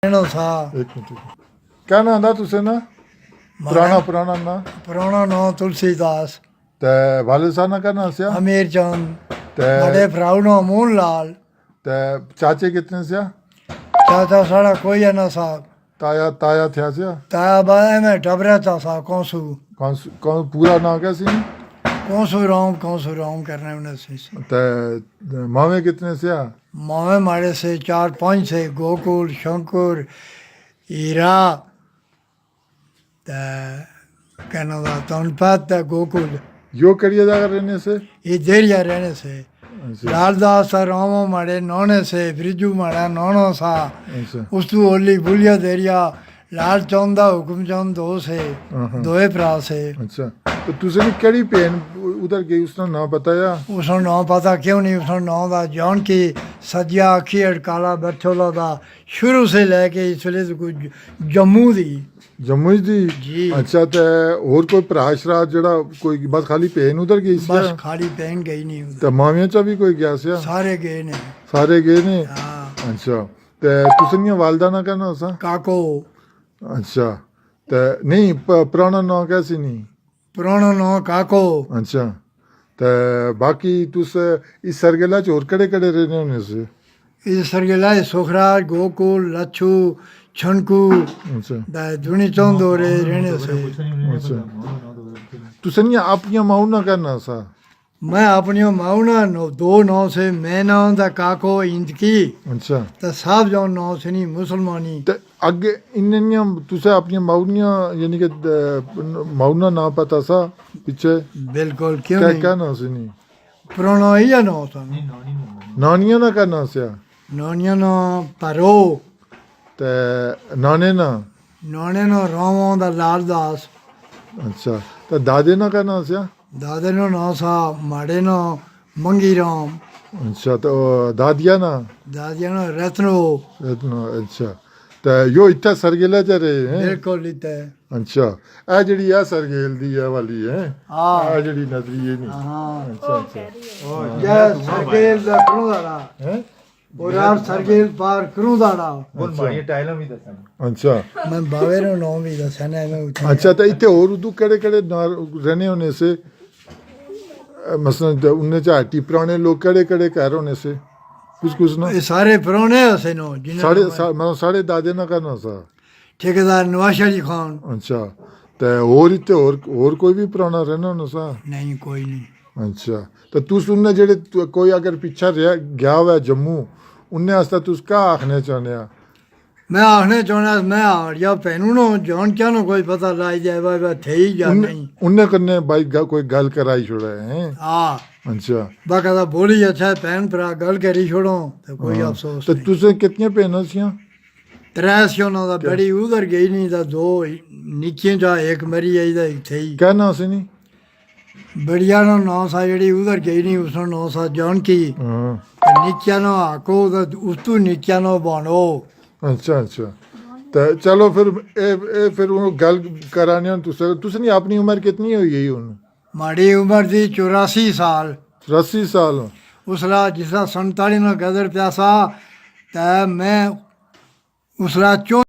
एक मिनट क्या नाम था तुसे ना पुराना ना पुराना नाम तुलसीदास ते वालिद साहब ना क्या नाम से अमीर चंद ते बड़े भराऊ नो अमून लाल ते चाचे कितने से चाचा साड़ा कोई है ना साहब ताया थे से ताया बाया में टबरा था साहब कौन पूरा नाम क्या सी कौसू राम करने उन्हें से ते मामे कितने से मावे मारे से 4-5 से गोकुल शंकर हीरा कहना तनपात गोकुल यो करिए जाकर रहने से ये देरिया रहने से लालदास रामो मारे नौने से ब्रिजू मारा नौनो सा अच्छा उस्तू होली बुलिया देरिया लाल चौंदा हुकुम चौंद दो से दोए भरा से अच्छा तो तुसे ने केड़ी पेन उधर गई उसने नाम बताया उसनो नाम पता क्यों नहीं उसनो नाम दा जान की सज्जा अखी अड़काला बरछोला दा शुरू से लेके इस वेले कोई जम्मू दी जम्मू दी जी अच्छा ते और कोई भरा जड़ा कोई बस खाली पेन उधर गई सी बस खाली पहन गई नहीं उधर ते मामिया चा भी कोई गया से सारे गए ने सारे गए ने हाँ अच्छा ते तुसे ने वालदा ना कहना सा काको अच्छा ते नहीं पुराना नाम कैसी नहीं पुराना नाम काको अच्छा ते बाकी तुस इस सरगेला च और कड़े कड़े रहने होने से इस सरगेला सुखराज गोकुल लच्छू छनकू अच्छा धुनी चौंद हो रहे रहने से अच्छा तुसे ने अपनिया माऊ ना कहना सा मैं अपनी माऊना दो नौ से मैं नाम दा काको इंदकी अच्छा तो साहब जो नौ से नहीं मुसलमानी ते अगे इन्नियां तुसे अपनी माऊनियां यानी कि माऊना ना पता सा पीछे बिल्कुल क्यों क्या नहीं क्या ना से नहीं पुराना ही है नौ था नानिया ना कहना से नौनिया नो परो ते नाने ना नौने नो रामो दा लालदास अच्छा ते दादे ना कहना से दादे नो नौ सा माड़े नो मंगी राम अच्छा तो दादिया ना दादिया नो रत्नो इतना अच्छा ते यो इतना सरगेला च रहे हैं बिल्कुल इते अच्छा ए जड़ी है सरगेल दी है वाली है हाँ ए जड़ी नजरी ये नहीं हाँ अच्छा अच्छा जय सरगेल दा करूं दाड़ा हैं और यार सरगेल पार करूं दाड़ा बोल मारिए टाइलों भी दसन अच्छा मैं बावे नो नाम भी दसना मैं उठा अच्छा तो इतने और उदू कड़े कड़े रहने होने से मसलन उनने चाहती पुराने लोग कड़े कड़े कह होने से कुछ ना ये सारे पुराने हसे नो साढ़े मतलब साढ़े दादे ना करना सा ठेकेदार नवाज अली खान अच्छा तो और इतने और कोई भी पुराना रहना होना सा नहीं कोई नहीं अच्छा तो तू सुनने जेड़े कोई अगर पीछा रहा गया हुआ है जम्मू उन्ने आस्ता तुस क्या आखने चाहने मैं आखने चाहना मैं या पहनू नो जान क्या नो कोई पता लाई जाए भाई थे ही या नहीं उन्ने करने भाई कोई गल कराई छोड़ा है हाँ अच्छा बाकायदा बोली अच्छा है भैन भरा गल करी छोड़ो तो कोई अफसोस तो नहीं तुसे कितनी पेना सियां 3 सियों दा बड़ी उधर गई नहीं था 2 निक्कियां जा एक मरी आई था एक थे ही क्या नाम से नहीं बढ़िया नो 9 सा जड़ी उधर गई नहीं उसनो 9 सा जान की हाँ निक्किया नो आको उस तू निक्किया नो बानो अच्छा अच्छा तो चलो फिर ए फिर वो गल कराने तुसे नहीं अपनी उम्र कितनी हुई है हुन माड़ी उम्र थी 84 साल 80 साल उसला जिसला 47 नो गदर प्यासा ते मैं उसला